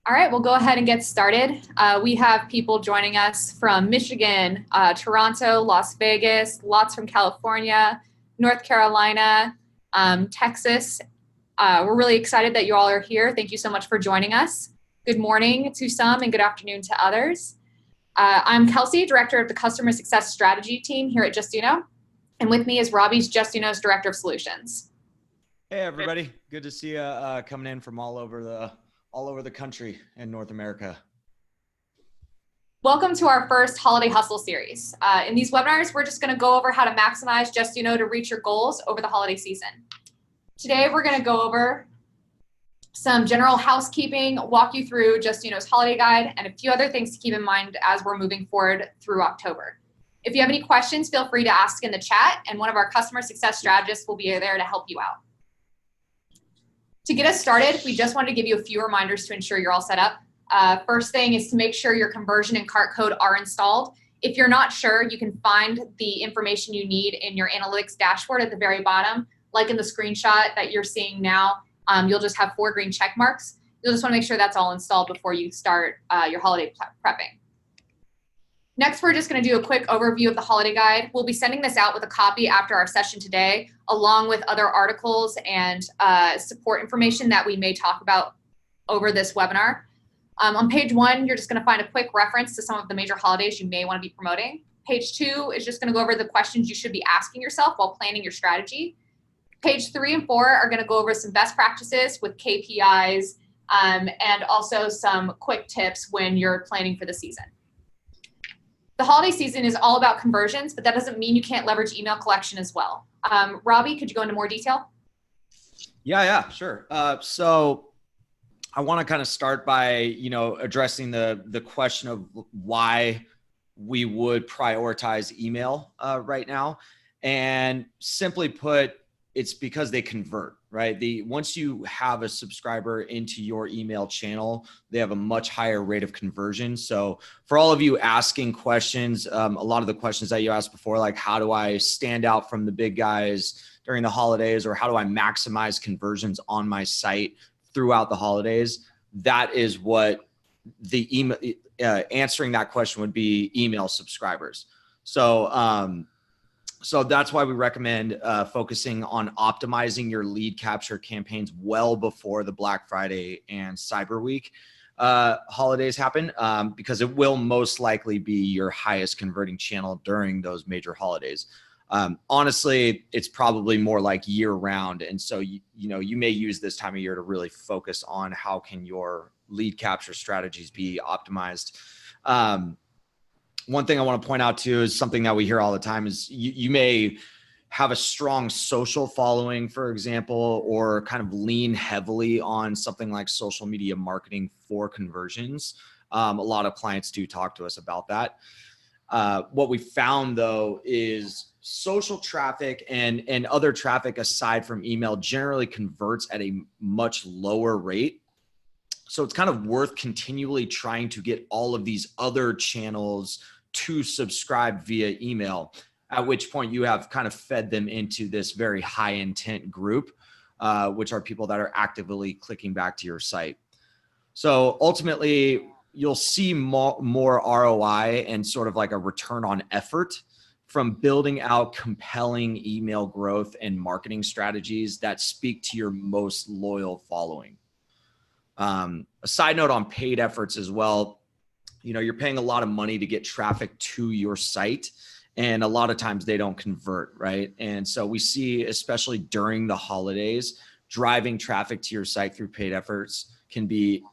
All right, we'll go ahead and get started. We have people joining us from Michigan, Toronto, Las Vegas, lots from California, North Carolina, Texas. We're really excited that you all are here. Thank you so much for joining us. Good morning to some and good afternoon to others. I'm Kelsey, Director of the Customer Success Strategy team here at Justuno. And with me is Robbie's Justuno's Director of Solutions. Hey everybody, good to see you coming in from all over the country in North America. Welcome to our first Holiday Hustle series. In these webinars, we're just going to go over how to maximize Justuno to reach your goals over the holiday season. Today, we're going to go over some general housekeeping, walk you through Justuno's holiday guide, and a few other things to keep in mind as we're moving forward through October. If you have any questions, feel free to ask in the chat, and one of our customer success strategists will be there to help you out. To get us started, we just wanted to give you a few reminders to ensure you're all set up. First thing is to make sure your conversion and cart code are installed. If you're not sure, you can find the information you need in your analytics dashboard at the very bottom. Like in the screenshot that you're seeing now, you'll just have 4 green check marks. You'll just want to make sure that's all installed before you start your holiday prepping. Next, we're just going to do a quick overview of the holiday guide. We'll be sending this out with a copy after our session today, along with other articles and support information that we may talk about over this webinar. On page 1, you're just going to find a quick reference to some of the major holidays you may want to be promoting. Page 2 is just going to go over the questions you should be asking yourself while planning your strategy. Page 3 and 4 are going to go over some best practices with KPIs and also some quick tips when you're planning for the season. The holiday season is all about conversions, but that doesn't mean you can't leverage email collection as well. Robbie, could you go into more detail? Yeah, sure. So I want to kind of start by, addressing the question of why we would prioritize email right now. And simply put, it's because they convert, right? Once you have a subscriber into your email channel, they have a much higher rate of conversion. So for all of you asking questions, a lot of the questions that you asked before, like how do I stand out from the big guys during the holidays, or how do I maximize conversions on my site throughout the holidays? That is what the email, answering that question would be email subscribers. So that's why we recommend focusing on optimizing your lead capture campaigns well before the Black Friday and Cyber Week holidays happen, because it will most likely be your highest converting channel during those major holidays. Honestly, it's probably more like year round. And so, you may use this time of year to really focus on how can your lead capture strategies be optimized. One thing I want to point out too is something that we hear all the time is you may have a strong social following, for example, or kind of lean heavily on something like social media marketing for conversions. A lot of clients do talk to us about that. What we found though is social traffic and other traffic aside from email generally converts at a much lower rate. So it's kind of worth continually trying to get all of these other channels to subscribe via email, at which point you have kind of fed them into this very high intent group, which are people that are actively clicking back to your site. So ultimately, you'll see more ROI and sort of like a return on effort from building out compelling email growth and marketing strategies that speak to your most loyal following. A side note on paid efforts as well, you're paying a lot of money to get traffic to your site, and a lot of times they don't convert, right? And so we see, especially during the holidays, driving traffic to your site through paid efforts can be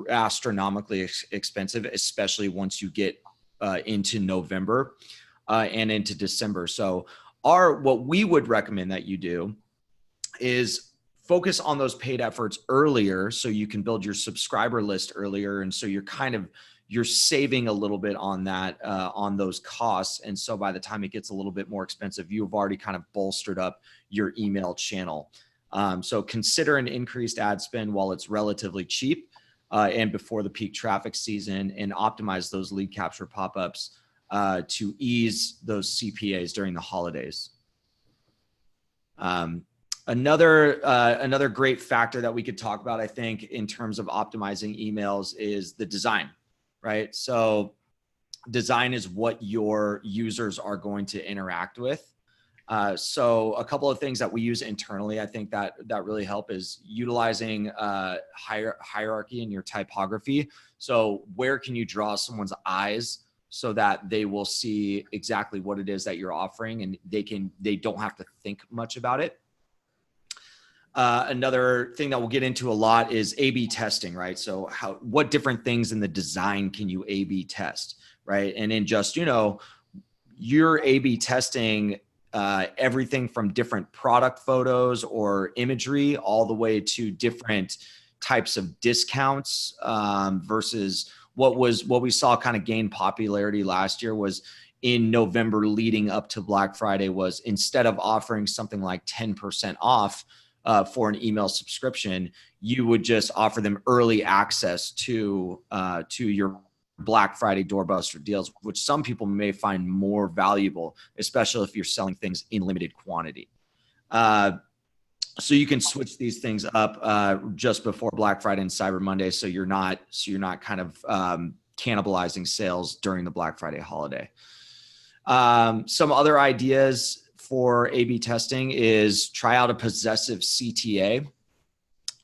astronomically expensive, especially once you get into November and into December. So what we would recommend that you do is focus on those paid efforts earlier so you can build your subscriber list earlier. And so you're saving a little bit on that, on those costs. And so by the time it gets a little bit more expensive, you've already kind of bolstered up your email channel. So consider an increased ad spend while it's relatively cheap and before the peak traffic season, and optimize those lead capture pop-ups to ease those CPAs during the holidays. Another great factor that we could talk about, I think, in terms of optimizing emails is the design, right? So design is what your users are going to interact with. So a couple of things that we use internally, I think that really help is utilizing hierarchy in your typography. So where can you draw someone's eyes so that they will see exactly what it is that you're offering, and they don't have to think much about it. Another thing that we'll get into a lot is A/B testing, right? So what different things in the design can you A/B test, right? And in Just, you're A/B testing everything from different product photos or imagery all the way to different types of discounts versus what we saw kind of gain popularity last year was in November leading up to Black Friday was instead of offering something like 10% off for an email subscription, you would just offer them early access to your Black Friday doorbuster deals, which some people may find more valuable, especially if you're selling things in limited quantity. So you can switch these things up just before Black Friday and Cyber Monday, so you're not kind of cannibalizing sales during the Black Friday holiday. Some other ideas for A/B testing is try out a possessive CTA.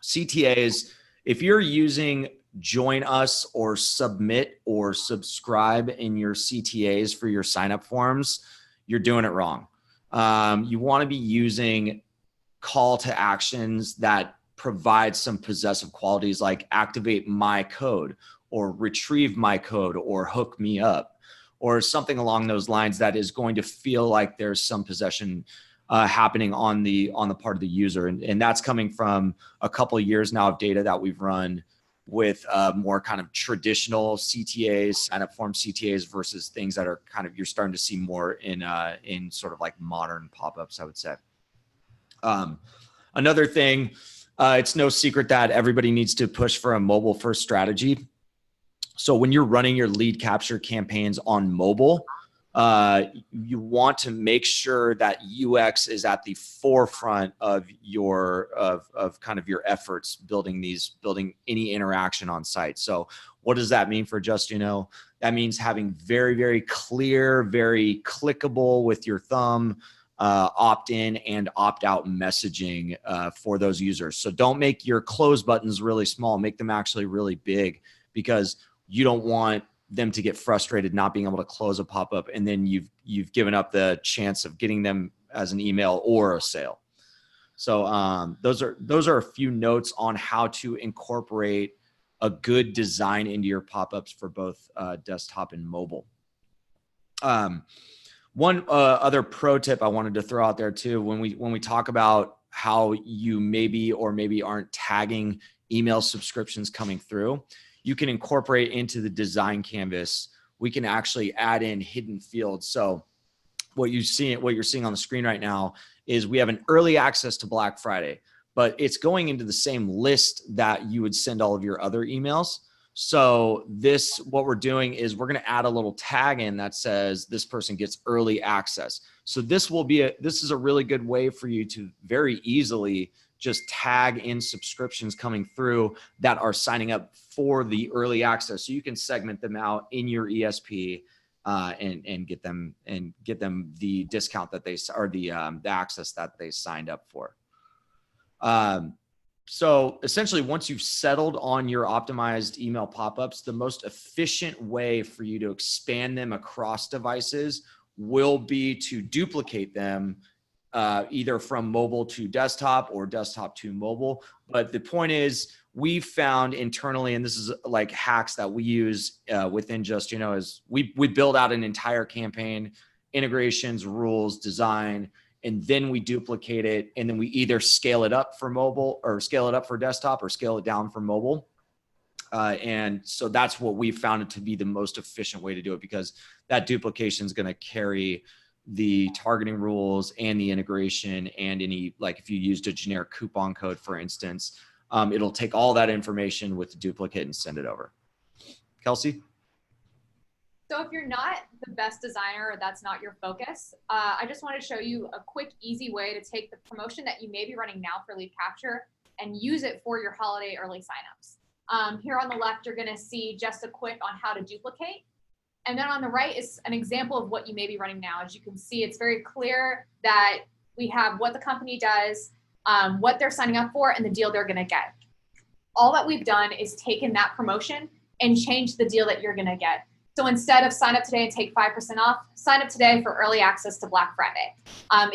CTAs, if you're using join us or submit or subscribe in your CTAs for your signup forms, you're doing it wrong. You want to be using call to actions that provide some possessive qualities like activate my code or retrieve my code or hook me up or something along those lines that is going to feel like there's some possession happening on the part of the user. And that's coming from a couple of years now of data that we've run with more kind of traditional CTAs, sign up form CTAs versus things that are kind of, you're starting to see more in sort of like modern pop-ups, I would say. Another thing, it's no secret that everybody needs to push for a mobile first strategy. So when you're running your lead capture campaigns on mobile, you want to make sure that UX is at the forefront of kind of your efforts building any interaction on site. So what does that mean for Just, that means having very, very clear, very clickable with your thumb, opt-in and opt-out messaging for those users. So don't make your close buttons really small, make them actually really big, because you don't want them to get frustrated not being able to close a pop-up, and then you've given up the chance of getting them as an email or a sale. So those are a few notes on how to incorporate a good design into your pop-ups for both desktop and mobile. One other pro tip I wanted to throw out there too, when we talk about how you maybe or maybe aren't tagging email subscriptions coming through, you can incorporate into the design canvas. We can actually add in hidden fields. So what you're seeing on the screen right now is we have an early access to Black Friday, but it's going into the same list that you would send all of your other emails. So what we're doing is we're going to add a little tag in that says this person gets early access. So this is a really good way for you to very easily just tag in subscriptions coming through that are signing up for the early access. So you can segment them out in your ESP and get them the discount that the access that they signed up for. So essentially, once you've settled on your optimized email pop-ups, the most efficient way for you to expand them across devices will be to duplicate them either from mobile to desktop or desktop to mobile. But the point is, we found internally, and this is like hacks that we use within Just, is we build out an entire campaign, integrations, rules, design, and then we duplicate it, and then we either scale it up for mobile or scale it up for desktop or scale it down for mobile. And so that's what we found it to be the most efficient way to do it, because that duplication is going to carry the targeting rules and the integration and any, like if you used a generic coupon code, for instance, it'll take all that information with the duplicate and send it over. Kelsey? So if you're not the best designer or that's not your focus, I just want to show you a quick, easy way to take the promotion that you may be running now for lead capture and use it for your holiday early signups. Here on the left, you're going to see just a quick on how to duplicate. And then on the right is an example of what you may be running now. As you can see, it's very clear that we have what the company does, what they're signing up for, and the deal they're going to get. All that we've done is taken that promotion and changed the deal that you're going to get. So instead of sign up today and take 5% off, sign up today for early access to Black Friday.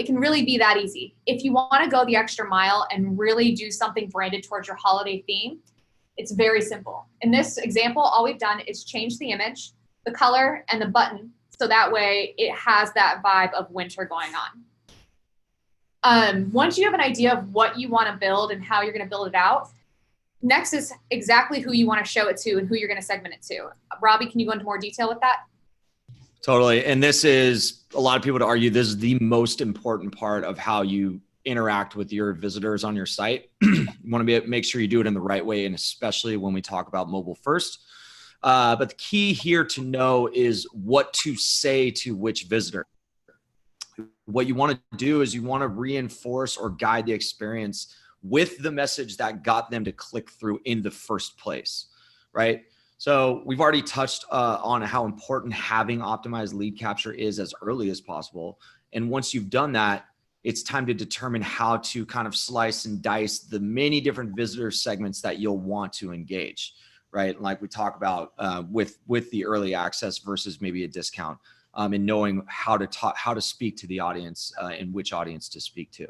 It can really be that easy. If you want to go the extra mile and really do something branded towards your holiday theme, it's very simple. In this example, all we've done is change the image, the color, and the button, so that way it has that vibe of winter going on. Once you have an idea of what you want to build and how you're going to build it out, next is exactly who you want to show it to and who you're going to segment it to. Robbie, can you go into more detail with that? Totally. And this is, a lot of people would argue, this is the most important part of how you interact with your visitors on your site. You want to make sure you do it in the right way, and especially when we talk about mobile first. But the key here to know is what to say to which visitor. What you want to do is you want to reinforce or guide the experience with the message that got them to click through in the first place, right? So we've already touched on how important having optimized lead capture is as early as possible. And once you've done that, it's time to determine how to kind of slice and dice the many different visitor segments that you'll want to engage, right? Like we talk about with the early access versus maybe a discount, and knowing how to speak to the audience and which audience to speak to.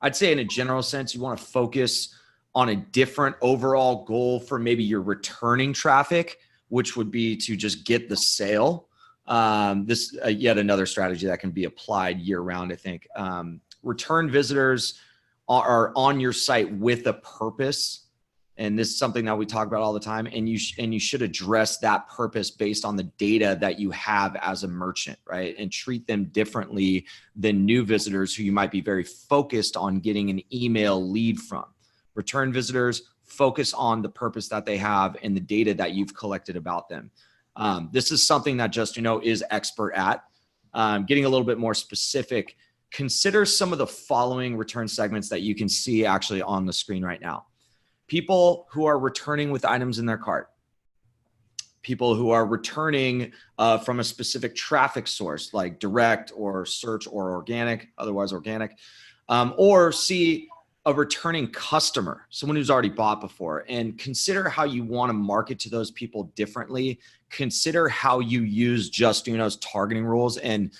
I'd say in a general sense, you want to focus on a different overall goal for maybe your returning traffic, which would be to just get the sale. This yet another strategy that can be applied year round, I think. Return visitors are on your site with a purpose. And this is something that we talk about all the time. And you should address that purpose based on the data that you have as a merchant, right? And treat them differently than new visitors who you might be very focused on getting an email lead from. Return visitors, focus on the purpose that they have and the data that you've collected about them. This is something that Just is expert at. Getting a little bit more specific, consider some of the following return segments that you can see actually on the screen right now. People who are returning with items in their cart. People who are returning from a specific traffic source like direct or search or organic, otherwise organic, or see a returning customer, someone who's already bought before, and consider how you want to market to those people differently. Consider how you use Justuno's targeting rules. And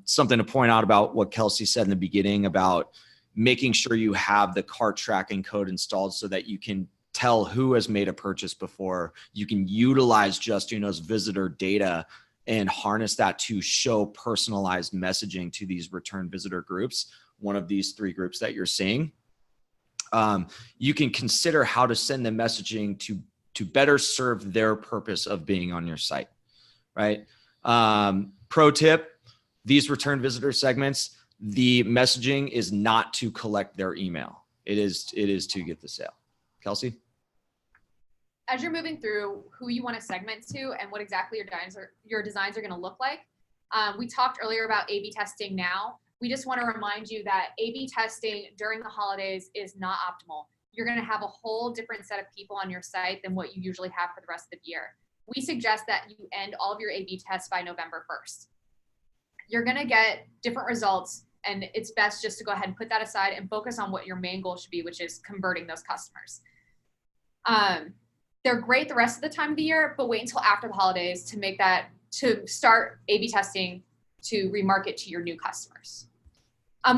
something to point out about what Kelsey said in the beginning about making sure you have the cart tracking code installed so that you can tell who has made a purchase before. You can utilize Justuno's visitor data and harness that to show personalized messaging to these return visitor groups, one of these three groups that you're seeing. You can consider how to send them messaging to better serve their purpose of being on your site, right? Pro tip, these return visitor segments, the messaging is not to collect their email. It is to get the sale. Kelsey? As you're moving through who you want to segment to and what exactly your designs are going to look like, we talked earlier about A/B testing now. We just want to remind you that A/B testing during the holidays is not optimal. You're going to have a whole different set of people on your site than what you usually have for the rest of the year. We suggest that you end all of your A/B tests by November 1st. You're going to get different results, and it's best just to go ahead and put that aside and focus on what your main goal should be, which is converting those customers. They're great the rest of the time of the year, but wait until after the holidays to start A/B testing to remarket to your new customers.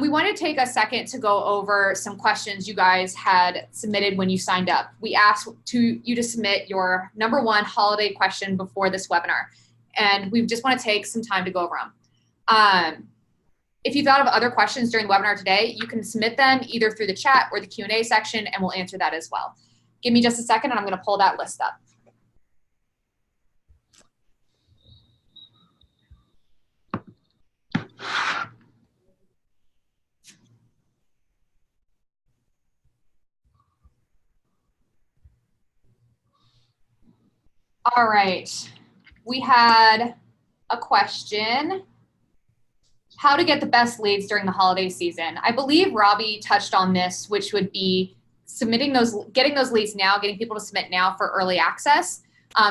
We want to take a second to go over some questions you guys had submitted when you signed up. We asked you to submit your #1 holiday question before this webinar, and we just want to take some time to go over them. If you thought of other questions during the webinar today, you can submit them either through the chat or the Q&A section, and we'll answer that as well. Give me just a second, and I'm going to pull that list up. All right. we had a question. How to get the best leads during the holiday season. I believe Robbie touched on this, which would be getting those leads now, getting people to submit now for early access.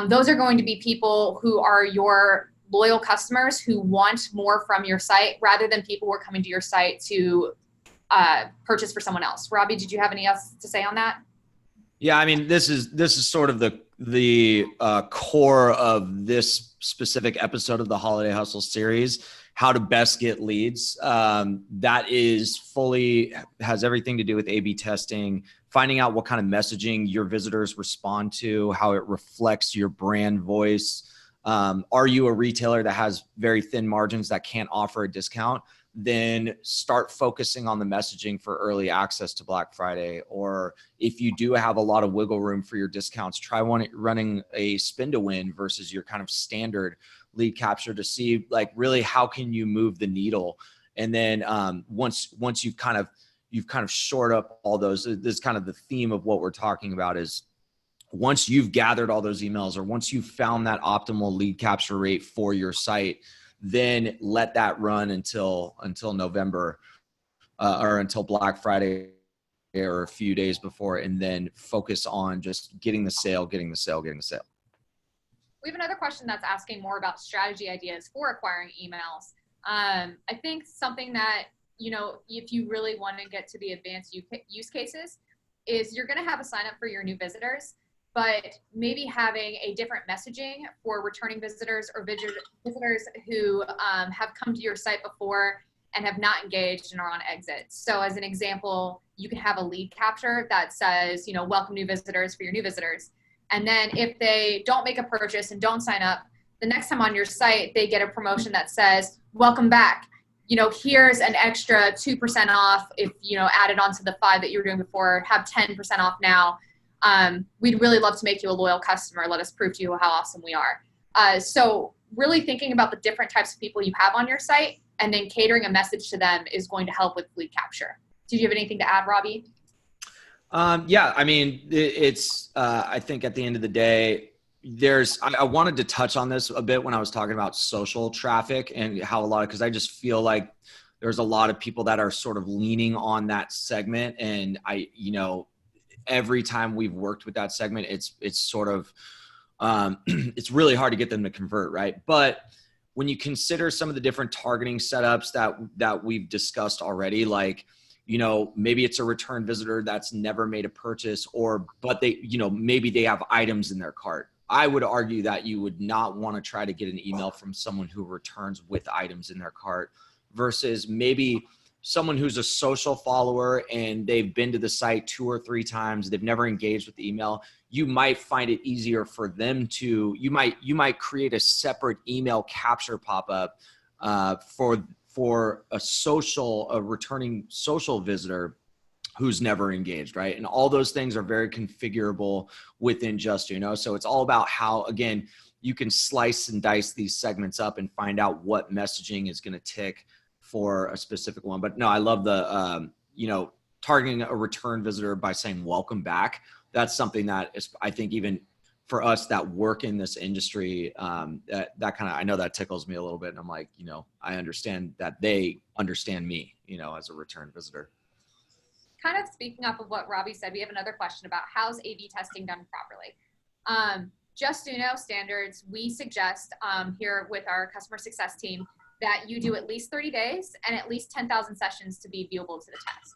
Those are going to be people who are your loyal customers who want more from your site rather than people who are coming to your site to purchase for someone else. Robbie, did you have any else to say on that? Yeah, I mean, this is sort of the core of this specific episode of the Holiday Hustle series, how to best get leads. That has everything to do with A/B testing, finding out what kind of messaging your visitors respond to, how it reflects your brand voice. Are you a retailer that has very thin margins that can't offer a discount? Then start focusing on the messaging for early access to Black Friday. Or if you do have a lot of wiggle room for your discounts, try running a spin to win versus your kind of standard lead capture to see like really how can you move the needle. And then once you've kind of shored up all those, this is kind of the theme of what we're talking about is once you've gathered all those emails or once you've found that optimal lead capture rate for your site, then let that run until November or until Black Friday or a few days before, and then focus on just getting the sale. We have another question that's asking more about strategy ideas for acquiring emails. I think something that, if you really want to get to the advanced use cases is you're going to have a sign up for your new visitors, but maybe having a different messaging for returning visitors or visitors who have come to your site before and have not engaged and are on exit. So as an example, you can have a lead capture that says, welcome new visitors for your new visitors. And then if they don't make a purchase and don't sign up, the next time on your site, they get a promotion that says, welcome back. Here's an extra 2% off if, added onto the 5 that you were doing before, have 10% off now. We'd really love to make you a loyal customer. Let us prove to you how awesome we are. So really thinking about the different types of people you have on your site and then catering a message to them is going to help with lead capture. Did you have anything to add, Robbie? Yeah, I mean, it's, I think at the end of the day, I wanted to touch on this a bit when I was talking about social traffic and how because I just feel like there's a lot of people that are sort of leaning on that segment. And every time we've worked with that segment, it's sort of, it's really hard to get them to convert, right? But when you consider some of the different targeting setups that we've discussed already, like, maybe it's a return visitor that's never made a purchase but they, maybe they have items in their cart. I would argue that you would not want to try to get an email from someone who returns with items in their cart versus maybe someone who's a social follower and they've been to the site 2 or 3 times, they've never engaged with the email. You might find it easier for them you might create a separate email capture pop-up for a returning social visitor who's never engaged, right? And all those things are very configurable within Just, so it's all about how, again, you can slice and dice these segments up and find out what messaging is going to tick for a specific one. But no, I love the, targeting a return visitor by saying, welcome back. That's something that is, I think, even for us that work in this industry, that kind of, I know that tickles me a little bit. And I'm like, I understand that they understand me, as a return visitor. Kind of speaking up of what Robbie said, we have another question about how's A/B testing done properly. Just standards, we suggest here with our customer success team that you do at least 30 days and at least 10,000 sessions to be viewable to the test.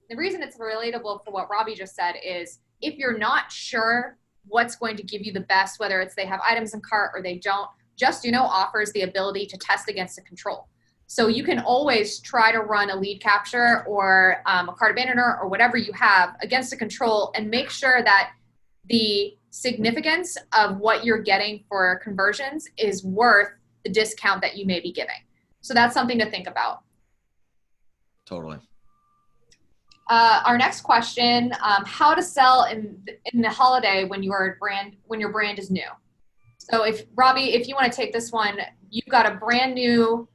The reason it's relatable for what Robbie just said is if you're not sure what's going to give you the best, whether it's they have items in cart or they don't, Just offers the ability to test against a control. So you can always try to run a lead capture or a cart abandoner or whatever you have against a control and make sure that the significance of what you're getting for conversions is worth the discount that you may be giving. So that's something to think about. Totally. Our next question, how to sell in the holiday when your brand is new. So if you want to take this one, you've got a brand new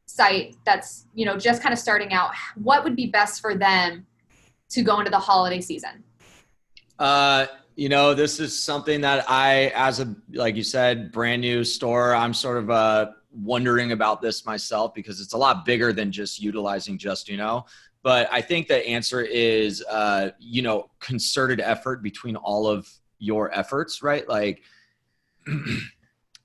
site that's, just kind of starting out. What would be best for them to go into the holiday season? This is something that like you said, brand new store, I'm sort of wondering about this myself because it's a lot bigger than just utilizing But I think the answer is, concerted effort between all of your efforts, right? Like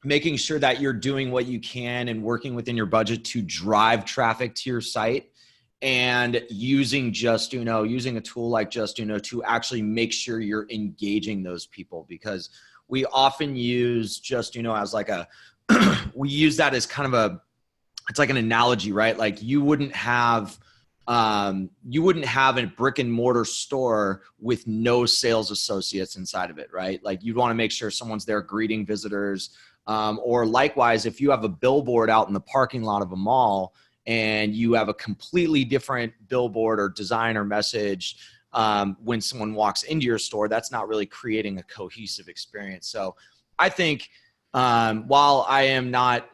making sure that you're doing what you can and working within your budget to drive traffic to your site, and using using a tool like Justuno to actually make sure you're engaging those people, because we often use Justuno as like we use that as kind of it's like an analogy, right? Like you wouldn't have a brick and mortar store with no sales associates inside of it, right? Like you'd want to make sure someone's there greeting visitors. Or likewise, if you have a billboard out in the parking lot of a mall and you have a completely different billboard or design or message when someone walks into your store, that's not really creating a cohesive experience. So I think while I am not,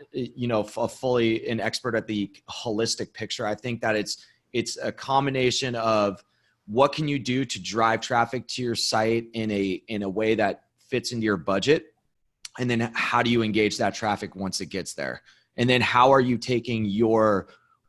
fully an expert at the holistic picture, I think that it's a combination of what can you do to drive traffic to your site in a way that fits into your budget, and then how do you engage that traffic once it gets there, and then how are you taking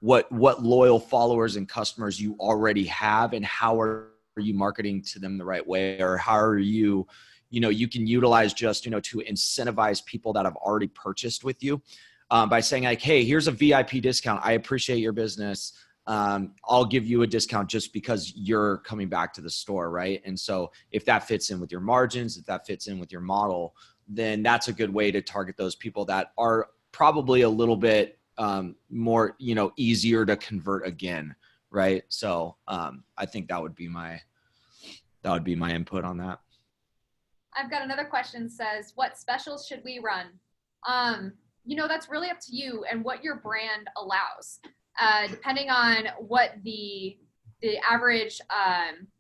what loyal followers and customers you already have, and how are you marketing to them the right way, or how are you can utilize to incentivize people that have already purchased with you by saying like, hey, here's a VIP discount. I appreciate your business. I'll give you a discount just because you're coming back to the store, right? And so if that fits in with your margins, if that fits in with your model, then that's a good way to target those people that are probably a little bit more, easier to convert again, right? So I think that would be my input on that. I've got another question that says, what specials should we run? That's really up to you and what your brand allows. Depending on what the average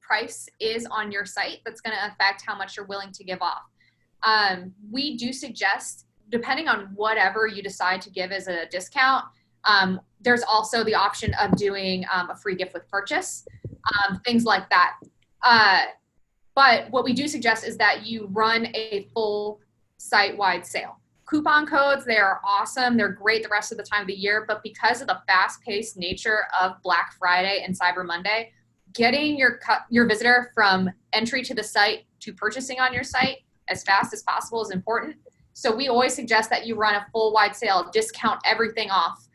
price is on your site, that's going to affect how much you're willing to give off. We do suggest, depending on whatever you decide to give as a discount, there's also the option of doing a free gift with purchase, things like that. But what we do suggest is that you run a full site-wide sale. Coupon codes, they are awesome. They're great the rest of the time of the year, but because of the fast-paced nature of Black Friday and Cyber Monday, getting your visitor from entry to the site to purchasing on your site as fast as possible is important. So we always suggest that you run a full wide sale, discount everything off,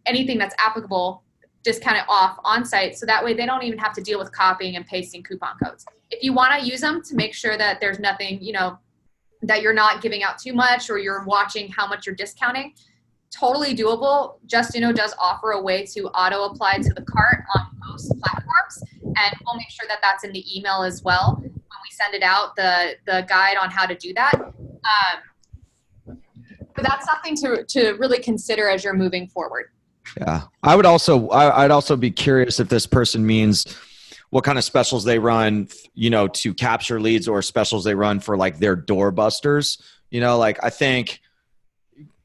anything that's applicable, discount it off on site. So that way they don't even have to deal with copying and pasting coupon codes. If you want to use them to make sure that there's nothing, that you're not giving out too much or you're watching how much you're discounting, totally doable. Justuno does offer a way to auto apply to the cart on most platforms, and we'll make sure that that's in the email as well when we send it out, the guide on how to do that. But that's something to really consider as you're moving forward. Yeah, I'd also be curious if this person means what kind of specials they run, to capture leads, or specials they run for like their door busters. I think,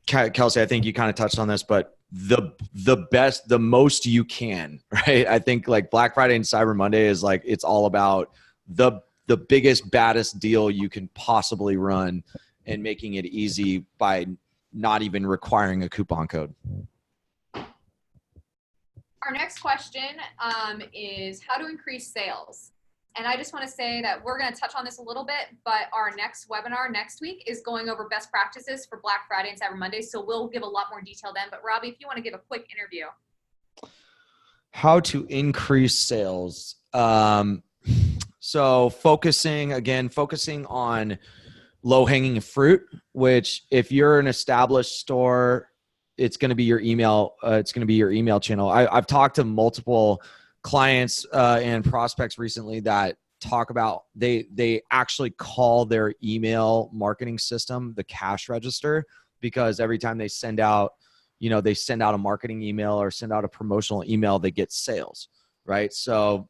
Kelsey, I think you kind of touched on this, but the most you can, right? I think like Black Friday and Cyber Monday is like, it's all about the biggest, baddest deal you can possibly run and making it easy by not even requiring a coupon code. Our next question is how to increase sales. And I just want to say that we're going to touch on this a little bit, but our next webinar next week is going over best practices for Black Friday and Cyber Monday. So we'll give a lot more detail then. But Robbie, if you want to give a quick interview. How to increase sales. So focusing on low-hanging fruit, which if you're an established store, it's going to be your email. It's going to be your email channel. I've talked to multiple clients and prospects recently that talk about they actually call their email marketing system the cash register, because every time they send out a marketing email or send out a promotional email, they get sales, right? So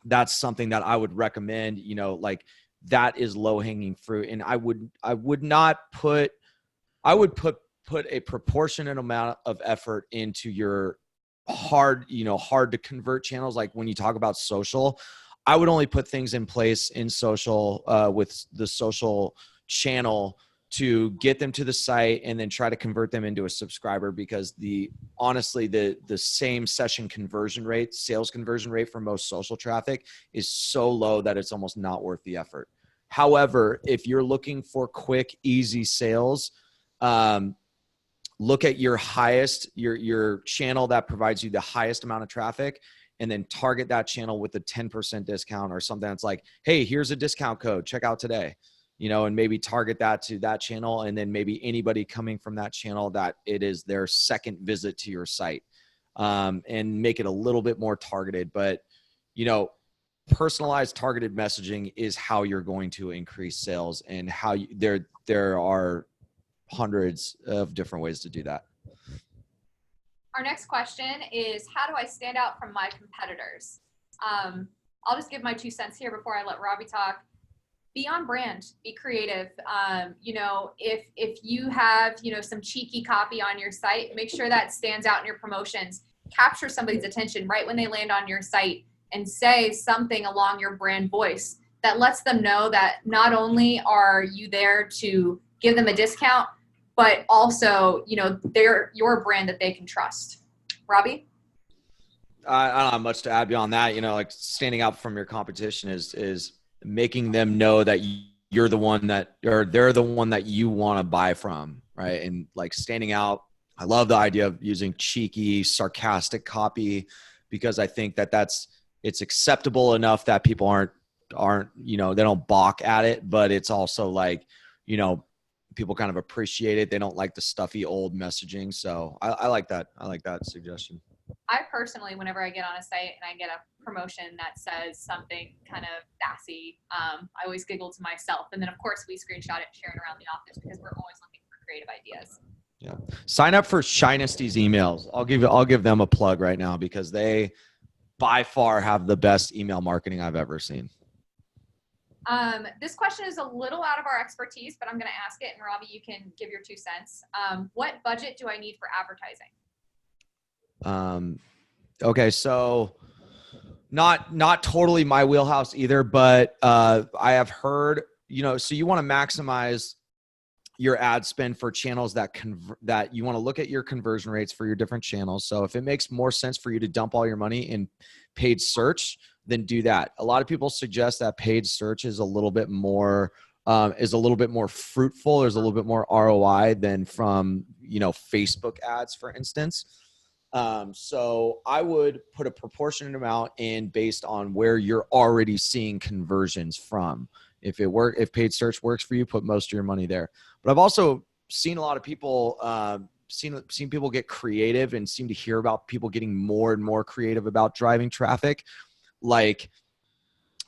that's something that I would recommend. Like that is low-hanging fruit, and I would put a proportionate amount of effort into your hard to convert channels. Like when you talk about social, I would only put things in place in social with the social channel to get them to the site and then try to convert them into a subscriber, because honestly, the same session conversion rate, sales conversion rate for most social traffic is so low that it's almost not worth the effort. However, if you're looking for quick, easy sales, look at your channel that provides you the highest amount of traffic, and then target that channel with a 10% discount or something that's like, hey, here's a discount code, check out today, and maybe target that to that channel. And then maybe anybody coming from that channel that it is their second visit to your site, and make it a little bit more targeted. But, personalized targeted messaging is how you're going to increase sales, and there are hundreds of different ways to do that. Our next question is, how do I stand out from my competitors? I'll just give my 2 cents here before I let Robbie talk. Be on brand, be creative. If you have, some cheeky copy on your site, make sure that stands out in your promotions. Capture somebody's attention right when they land on your site and say something along your brand voice that lets them know that not only are you there to give them a discount, but also, they're your brand that they can trust. Robbie? I don't have much to add beyond that. Like standing out from your competition is making them know that you're the one or they're the one that you want to buy from, right? And like standing out, I love the idea of using cheeky, sarcastic copy, because I think that it's acceptable enough that people aren't, they don't balk at it, but it's also like, people kind of appreciate it. They don't like the stuffy old messaging. So I like that. I like that suggestion. I personally, whenever I get on a site and I get a promotion that says something kind of sassy, I always giggle to myself. And then of course we screenshot it and share it around the office, because we're always looking for creative ideas. Yeah. Sign up for Shinesty's emails. I'll give them a plug right now, because they by far have the best email marketing I've ever seen. This question is a little out of our expertise, but I'm going to ask it, and Robbie, you can give your 2 cents. What budget do I need for advertising? Okay. So not totally my wheelhouse either, but, I have heard, so you want to maximize your ad spend for channels that you want to look at your conversion rates for your different channels. So if it makes more sense for you to dump all your money in paid search, then do that. A lot of people suggest that paid search is a little bit more fruitful. There's a little bit more ROI than from, Facebook ads, for instance. So I would put a proportionate amount in based on where you're already seeing conversions from. If paid search works for you, put most of your money there. But I've also seen a lot of people, seen people get creative, and seem to hear about people getting more and more creative about driving traffic. Like,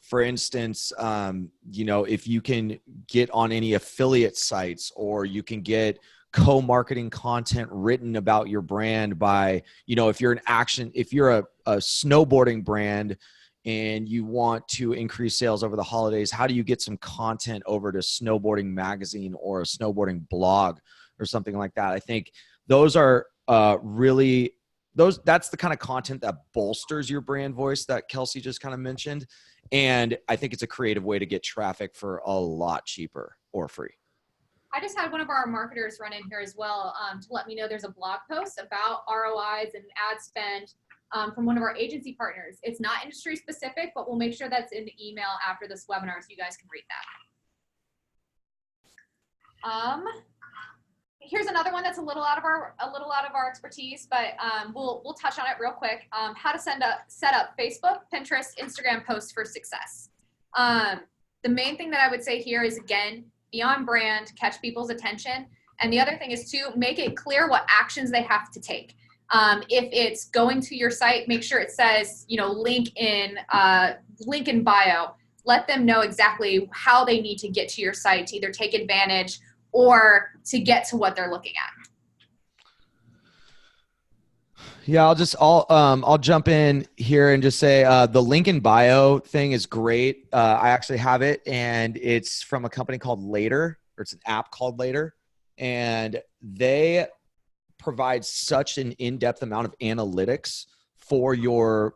for instance, if you can get on any affiliate sites, or you can get co-marketing content written about your brand by, if you're a snowboarding brand and you want to increase sales over the holidays, how do you get some content over to Snowboarding Magazine or a snowboarding blog or something like that? I think those are that's the kind of content that bolsters your brand voice that Kelsey just kind of mentioned. And I think it's a creative way to get traffic for a lot cheaper or free. I just had one of our marketers run in here as well to let me know there's a blog post about ROIs and ad spend from one of our agency partners. It's not industry specific, but we'll make sure that's in the email after this webinar so you guys can read that. Here's another one that's a little out of our expertise, but we'll touch on it real quick. How to set up Facebook, Pinterest, Instagram posts for success. The main thing that I would say here is, again, be on brand, catch people's attention. And the other thing is to make it clear what actions they have to take. If it's going to your site, make sure it says, link in bio. Let them know exactly how they need to get to your site to either take advantage or to get to what they're looking at. Yeah, I'll jump in here and just say the link in bio thing is great. I actually have it, and it's from a company called Later, or it's an app called Later, and they provide such an in-depth amount of analytics for your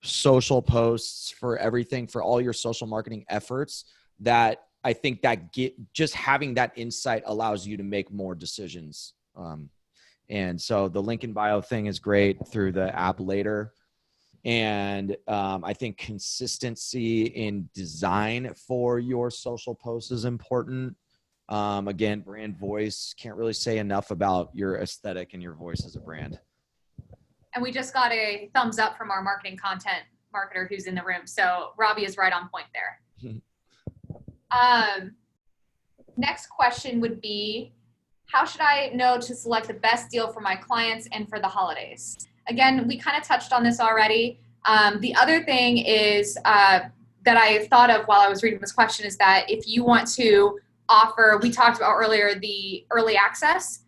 social posts, for everything, for all your social marketing efforts, that I think that just having that insight allows you to make more decisions. And so the link in bio thing is great through the app later. And I think consistency in design for your social posts is important. Again, brand voice, can't really say enough about your aesthetic and your voice as a brand. And we just got a thumbs up from our marketing content marketer who's in the room. So Robbie is right on point there. Next question would be, how should I know to select the best deal for my clients and for the holidays? Again, we kind of touched on this already. The other thing is that I thought of while I was reading this question is that if you want to offer, we talked about earlier, the early access,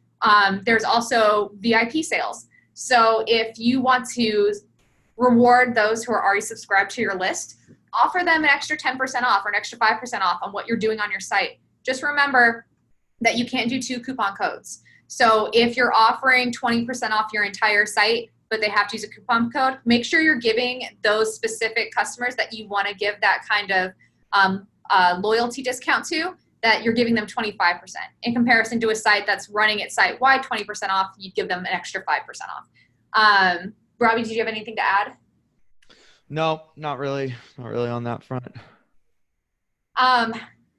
there's also VIP sales. So if you want to reward those who are already subscribed to your list, offer them an extra 10% off or an extra 5% off on what you're doing on your site. Just remember that you can't do 2 coupon codes. So if you're offering 20% off your entire site, but they have to use a coupon code, make sure you're giving those specific customers that you want to give that kind of loyalty discount to, that you're giving them 25%. In comparison to a site that's running it site-wide 20% off, you'd give them an extra 5% off. Robbie, did you have anything to add? No, not really. Not really on that front.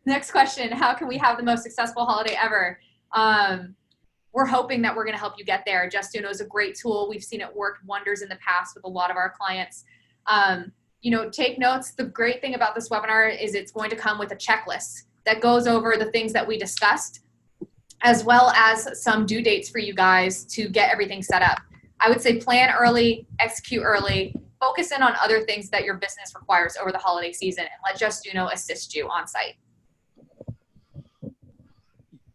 Next question, how can we have the most successful holiday ever? We're hoping that we're going to help you get there. Justuno is a great tool. We've seen it work wonders in the past with a lot of our clients. Take notes. The great thing about this webinar is it's going to come with a checklist that goes over the things that we discussed, as well as some due dates for you guys to get everything set up. I would say plan early, execute early, focus in on other things that your business requires over the holiday season, and let Justuno assist you on site.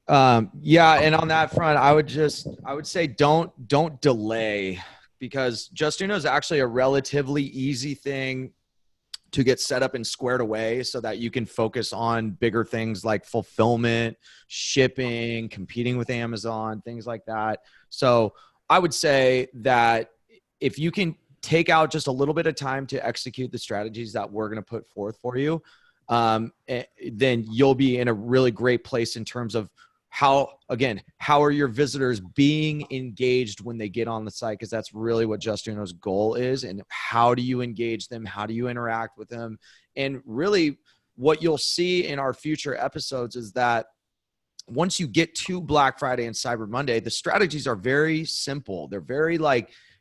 Yeah. And on that front, I would say don't delay, because Justuno is actually a relatively easy thing to get set up and squared away so that you can focus on bigger things like fulfillment, shipping, competing with Amazon, things like that. So I would say that if you can take out just a little bit of time to execute the strategies that we're going to put forth for you, then you'll be in a really great place in terms of how are your visitors being engaged when they get on the site? Because that's really what Justuno's goal is. And how do you engage them? How do you interact with them? And really what you'll see in our future episodes is that once you get to Black Friday and Cyber Monday, the strategies are very simple. They're very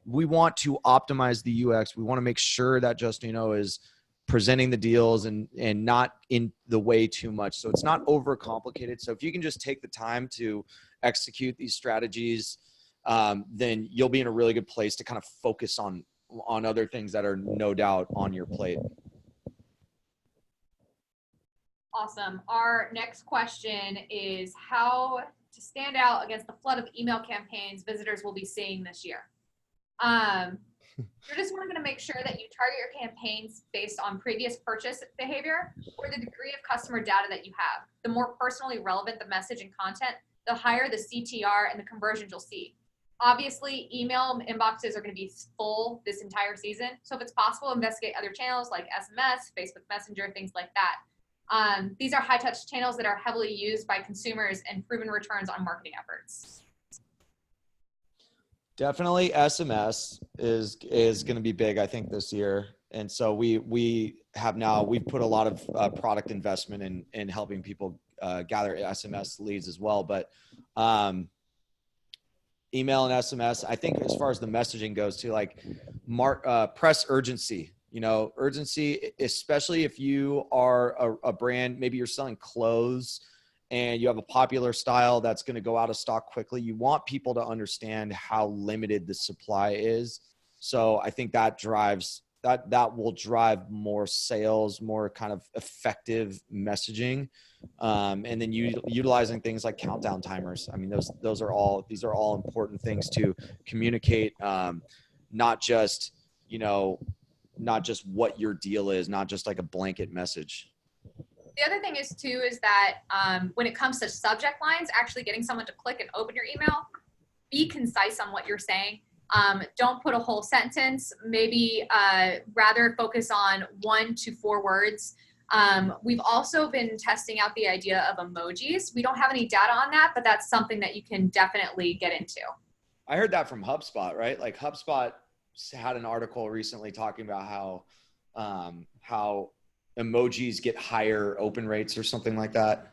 we want to optimize the UX. We want to make sure that Justuno is presenting the deals and not in the way too much. So it's not overcomplicated. So if you can just take the time to execute these strategies, then you'll be in a really good place to kind of focus on other things that are no doubt on your plate. Awesome. Our next question is how to stand out against the flood of email campaigns visitors will be seeing this year. You're just going to make sure that you target your campaigns based on previous purchase behavior or the degree of customer data that you have. The more personally relevant the message and content, the higher the CTR and the conversions you'll see. Obviously, email inboxes are going to be full this entire season. So if it's possible, investigate other channels like SMS, Facebook Messenger, things like that. These are high-touch channels that are heavily used by consumers and proven returns on marketing efforts. Definitely SMS is going to be big, I think, this year. And so we've put a lot of product investment in helping people gather SMS leads as well. But email and SMS, I think as far as the messaging goes to press urgency, urgency, especially if you are a brand, maybe you're selling clothes and you have a popular style that's going to go out of stock quickly. You want people to understand how limited the supply is. So I think that will drive more sales, more kind of effective messaging. And then utilizing things like countdown timers. I mean, these are all important things to communicate, not just what your deal is, not just like a blanket message. The other thing is that when it comes to subject lines, actually getting someone to click and open your email, be concise on what you're saying. Don't put a whole sentence, maybe rather focus on 1 to 4 words. We've also been testing out the idea of emojis. We don't have any data on that, but that's something that you can definitely get into. I heard that from HubSpot, right? Like HubSpot had an article recently talking about how emojis get higher open rates or something like that.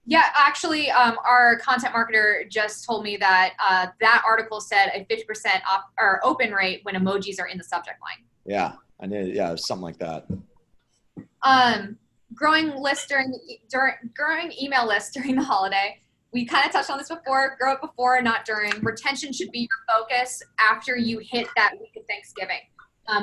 Yeah, actually, our content marketer just told me that that article said a 50% or open rate when emojis are in the subject line. Yeah, I knew. Yeah, it was something like that. Growing email lists during the holiday. We kind of touched on this before. Grow it before, not during. Retention should be your focus after you hit that week of Thanksgiving.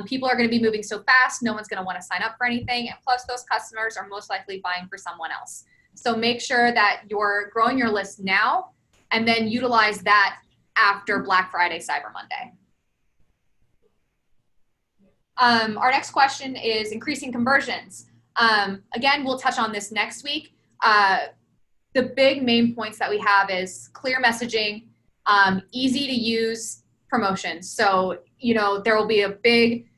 People are going to be moving so fast, no one's going to want to sign up for anything, and plus those customers are most likely buying for someone else. So make sure that you're growing your list now and then utilize that after Black Friday, Cyber Monday. Our next question is increasing conversions. Again, we'll touch on this next week. The big main points that we have is clear messaging, easy to use promotions. So, there will be a big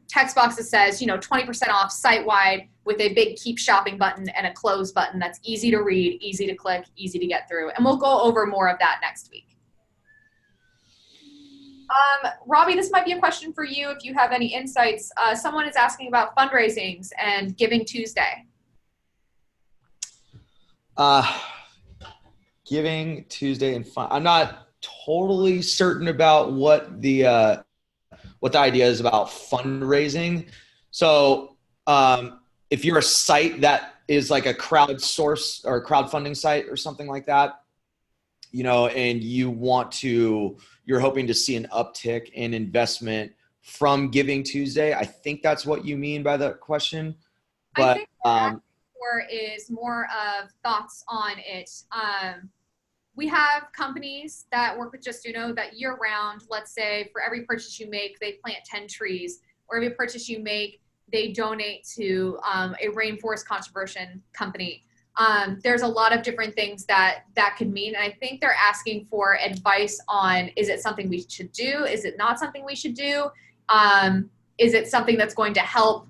text box that says, 20% off site-wide with a big keep shopping button and a close button that's easy to read, easy to click, easy to get through. And we'll go over more of that next week. Robbie, this might be a question for you if you have any insights. Someone is asking about fundraisings and Giving Tuesday. Giving Tuesday and fun. I'm not totally certain about what the idea is about fundraising. So if you're a site that is like a crowdsource or a crowdfunding site or something like that, and you're hoping to see an uptick in investment from Giving Tuesday. I think that's what you mean by the question. But I think is more of thoughts on it. We have companies that work with Justuno that year round, let's say for every purchase you make, they plant 10 trees, or every purchase you make, they donate to a rainforest conservation company. There's a lot of different things that could mean. And I think they're asking for advice on, is it something we should do? Is it not something we should do? Is it something that's going to help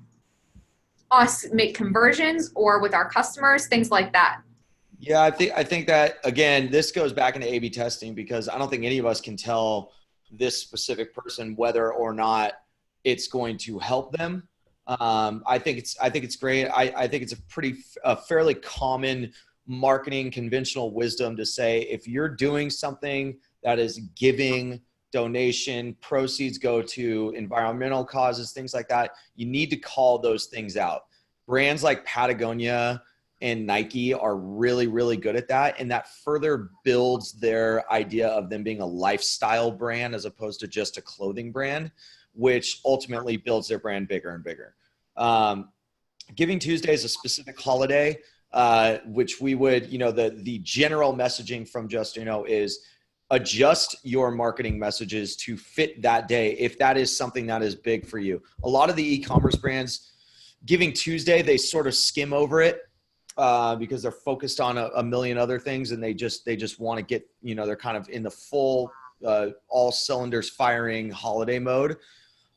us make conversions or with our customers, things like that? Yeah, I think that, again, this goes back into A/B testing, because I don't think any of us can tell this specific person whether or not it's going to help them. I think it's great. I think it's a fairly common marketing conventional wisdom to say, if you're doing something that is giving, donation, proceeds go to environmental causes, things like that, you need to call those things out. Brands like Patagonia and Nike are really, really good at that. And that further builds their idea of them being a lifestyle brand as opposed to just a clothing brand, which ultimately builds their brand bigger and bigger. Giving Tuesday is a specific holiday, which we would, the general messaging from Justuno is adjust your marketing messages to fit that day if that is something that is big for you. A lot of the e-commerce brands, Giving Tuesday, they sort of skim over it because they're focused on a million other things, and they just want to get, they're kind of in the full all cylinders firing holiday mode.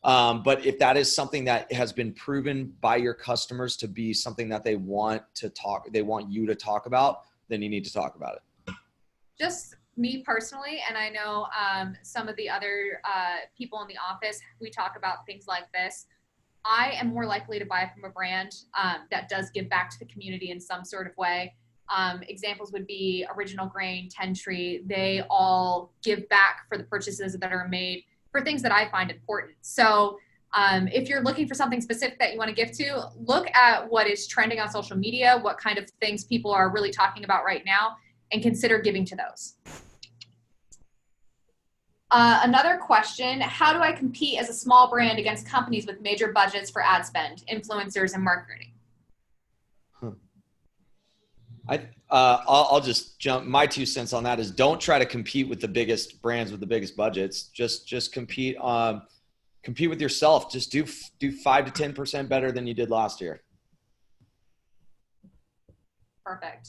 But if that is something that has been proven by your customers to be something that they want you to talk about, then you need to talk about it. Just me personally, and I know some of the other people in the office, we talk about things like this. I am more likely to buy from a brand that does give back to the community in some sort of way. Examples would be Original Grain, 10 Tree. They all give back for the purchases that are made for things that I find important. So if you're looking for something specific that you want to give to, look at what is trending on social media, what kind of things people are really talking about right now, and consider giving to those. Another question, how do I compete as a small brand against companies with major budgets for ad spend, influencers, and marketing? I'll just jump. My 2 cents on that is, don't try to compete with the biggest brands with the biggest budgets. Just compete with yourself. Just do 5 to 10% better than you did last year. Perfect.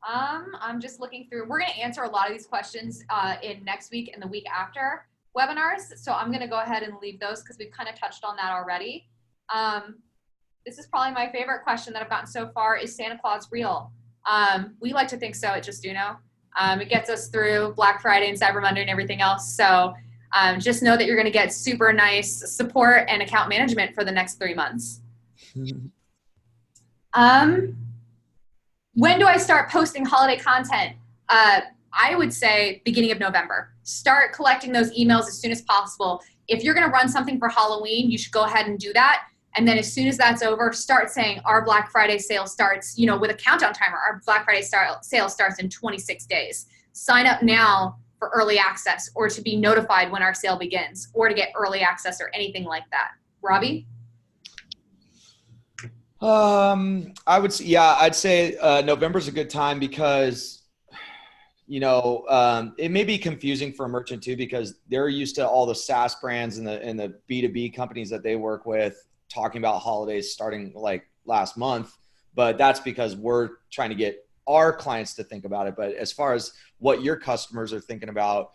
I'm just looking through. We're going to answer a lot of these questions in next week and the week after webinars. So I'm going to go ahead and leave those because we've kind of touched on that already. This is probably my favorite question that I've gotten so far. Is Santa Claus real? We like to think so at Justuno. It gets us through Black Friday and Cyber Monday and everything else. So just know that you're going to get super nice support and account management for the next 3 months. When do I start posting holiday content? I would say beginning of November. Start collecting those emails as soon as possible. If you're going to run something for Halloween, you should go ahead and do that. And then as soon as that's over, start saying our Black Friday sale starts, with a countdown timer. Our Black Friday sale starts in 26 days. Sign up now for early access or to be notified when our sale begins or to get early access or anything like that. Robbie? I'd say November's a good time because, it may be confusing for a merchant too, because they're used to all the SaaS brands and the B2B companies that they work with talking about holidays starting like last month, but that's because we're trying to get our clients to think about it. But as far as what your customers are thinking about,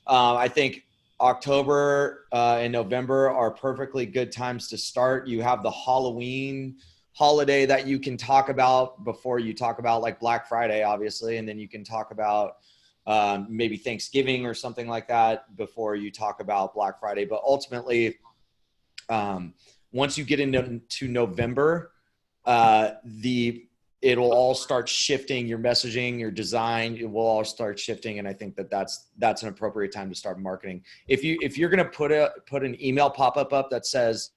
I think October and November are perfectly good times to start. You have the Halloween holiday that you can talk about before you talk about like Black Friday, obviously. And then you can talk about maybe Thanksgiving or something like that before you talk about Black Friday. But ultimately, once you get into November, it'll all start shifting. Your messaging, your design, it will all start shifting. And I think that's an appropriate time to start marketing. If you're going to put an email pop-up up that says,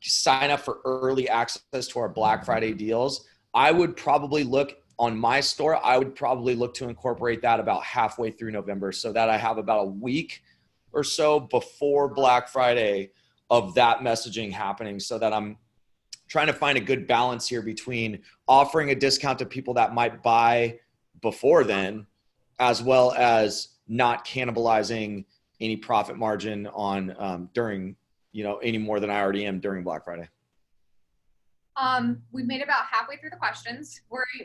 sign up for early access to our Black Friday deals, I would probably look on my store. I would probably look to incorporate that about halfway through November so that I have about a week or so before Black Friday of that messaging happening, so that I'm trying to find a good balance here between offering a discount to people that might buy before then, as well as not cannibalizing any profit margin on during, any more than I already am during Black Friday. We've made about halfway through the questions.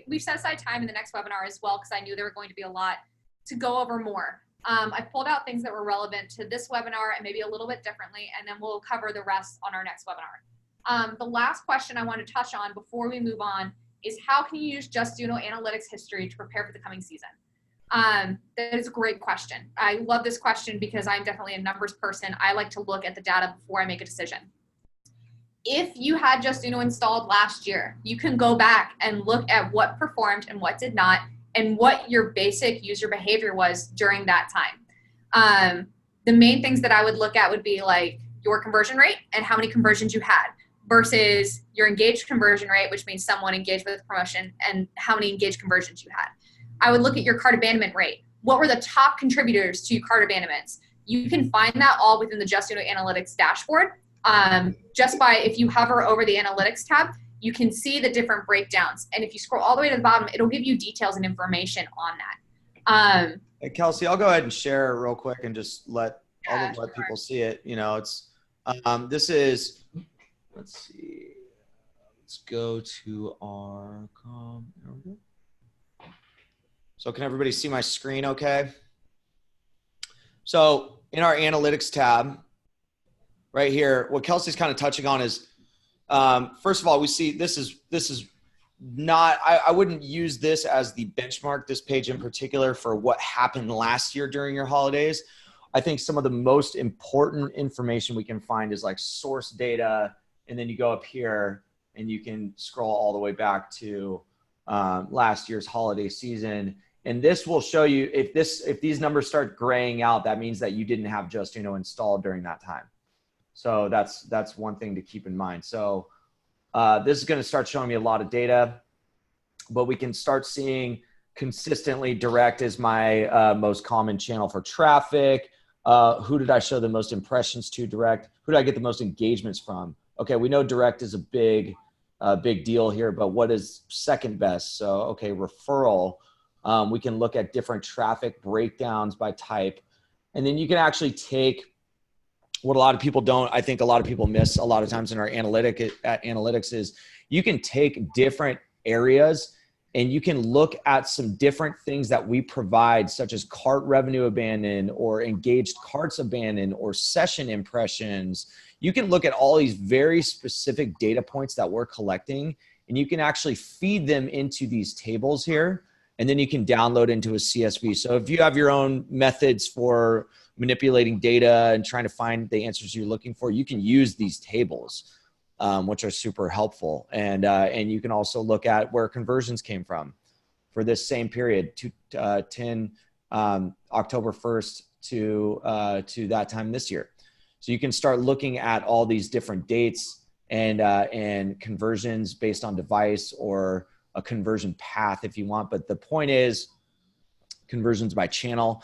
We've set aside time in the next webinar as well, because I knew there were going to be a lot to go over more. I pulled out things that were relevant to this webinar and maybe a little bit differently, and then we'll cover the rest on our next webinar. The last question I want to touch on before we move on is how can you use Justuno Analytics history to prepare for the coming season? That is a great question. I love this question because I'm definitely a numbers person. I like to look at the data before I make a decision. If you had Justuno installed last year, you can go back and look at what performed and what did not, and what your basic user behavior was during that time. The main things that I would look at would be like your conversion rate and how many conversions you had versus your engaged conversion rate, which means someone engaged with the promotion, and how many engaged conversions you had. I would look at your cart abandonment rate. What were the top contributors to your cart abandonments? You can find that all within the Justuno Analytics dashboard. Just by, if you hover over the Analytics tab, you can see the different breakdowns. And if you scroll all the way to the bottom, it'll give you details and information on that. Hey, Kelsey, I'll go ahead and share real quick and just let people see it. This is, let's see, let's go to our, there we go. So can everybody see my screen okay? So in our analytics tab right here, what Kelsey's kind of touching on is, first of all, we see this is not, I wouldn't use this as the benchmark, this page in particular, for what happened last year during your holidays. I think some of the most important information we can find is like source data. And then you go up here and you can scroll all the way back to last year's holiday season. And this will show you if these numbers start graying out, that means that you didn't have Justuno installed during that time. So that's one thing to keep in mind. So this is going to start showing me a lot of data, but we can start seeing consistently direct is my most common channel for traffic. Who did I show the most impressions to direct? Who did I get the most engagements from? Okay, we know direct is a big deal here, but what is second best? So, okay, referral. We can look at different traffic breakdowns by type. And then you can actually take what a lot of people don't, I think a lot of people miss a lot of times in our analytics is you can take different areas and you can look at some different things that we provide, such as cart revenue abandoned or engaged carts abandoned or session impressions. You can look at all these very specific data points that we're collecting, and you can actually feed them into these tables here, and then you can download into a CSV. So if you have your own methods for manipulating data and trying to find the answers you're looking for, you can use these tables, which are super helpful. And you can also look at where conversions came from for this same period, October 1st to that time this year. So you can start looking at all these different dates and conversions based on device or a conversion path if you want. But the point is, conversions by channel.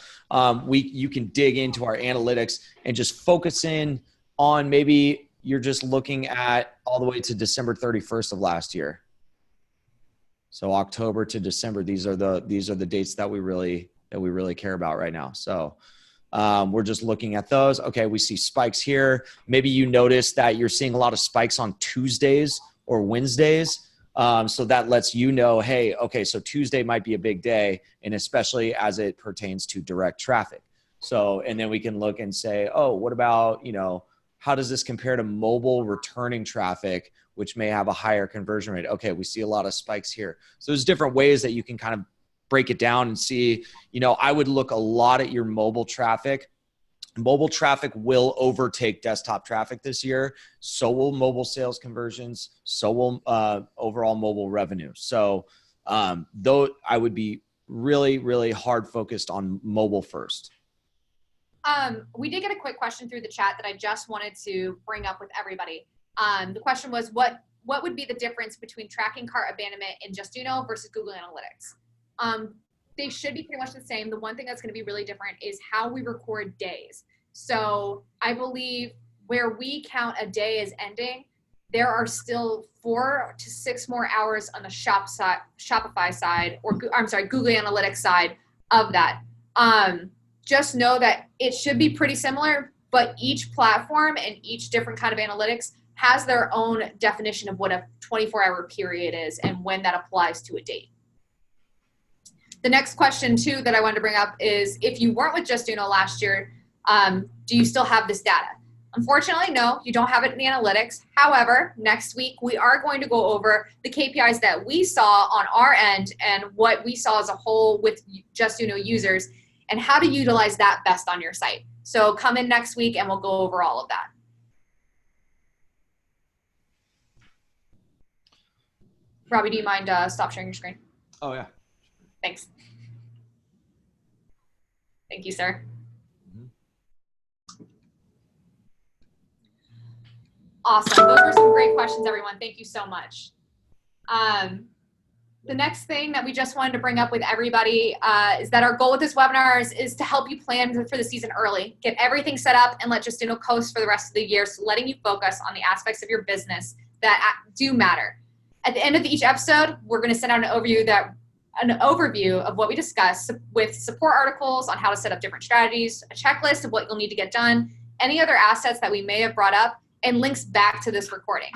You can dig into our analytics and just focus in on, maybe you're just looking at all the way to December 31st of last year. So October to December, these are the dates that we really care about right now. So we're just looking at those. Okay, we see spikes here. Maybe you notice that you're seeing a lot of spikes on Tuesdays or Wednesdays. So that lets you know, hey, okay, so Tuesday might be a big day, and especially as it pertains to direct traffic. So, and then we can look and say, oh, what about, how does this compare to mobile returning traffic, which may have a higher conversion rate? Okay, we see a lot of spikes here. So there's different ways that you can kind of break it down and see, I would look a lot at your mobile traffic. Mobile traffic will overtake desktop traffic this year. So will mobile sales conversions. So will overall mobile revenue. So though I would be really, really hard focused on mobile first. We did get a quick question through the chat that I just wanted to bring up with everybody. The question was, what would be the difference between tracking cart abandonment in Justuno versus Google Analytics? They should be pretty much the same. The one thing that's going to be really different is how we record days. So I believe where we count a day as ending, there are still 4 to 6 more hours on the Shopify side, or Google Analytics side of that. Just know that it should be pretty similar, but each platform and each different kind of analytics has their own definition of what a 24-hour period is and when that applies to a date. The next question, too, that I wanted to bring up is, if you weren't with Justuno last year, do you still have this data? Unfortunately, no, you don't have it in the analytics. However, next week, we are going to go over the KPIs that we saw on our end and what we saw as a whole with Justuno users and how to utilize that best on your site. So come in next week and we'll go over all of that. Robbie, do you mind stop sharing your screen? Oh, yeah. Thanks. Thank you, sir. Awesome. Those were some great questions, everyone. Thank you so much. The next thing that we just wanted to bring up with everybody is that our goal with this webinar is to help you plan for the season early, get everything set up, and let Justuno coast for the rest of the year, so letting you focus on the aspects of your business that do matter. At the end of each episode, we're going to send out an overview of what we discussed with support articles on how to set up different strategies, a checklist of what you'll need to get done, any other assets that we may have brought up, and links back to this recording.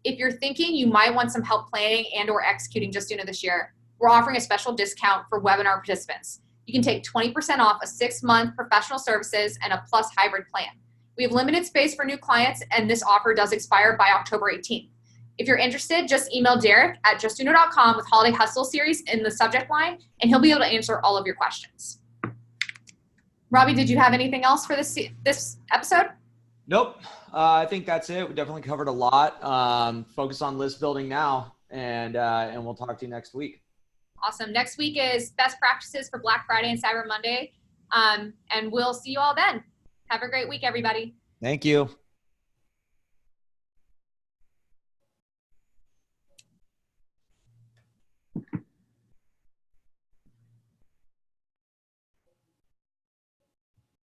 If you're thinking you might want some help planning and or executing Justuno this year, we're offering a special discount for webinar participants. You can take 20% off a 6-month professional services and a plus hybrid plan. We have limited space for new clients, and this offer does expire by October 18th. If you're interested, just email Derek at justuno.com with Holiday Hustle Series in the subject line, and he'll be able to answer all of your questions. Robbie, did you have anything else for this episode? Nope. I think that's it. We definitely covered a lot. Focus on list building now, and we'll talk to you next week. Awesome. Next week is best practices for Black Friday and Cyber Monday, and we'll see you all then. Have a great week, everybody. Thank you.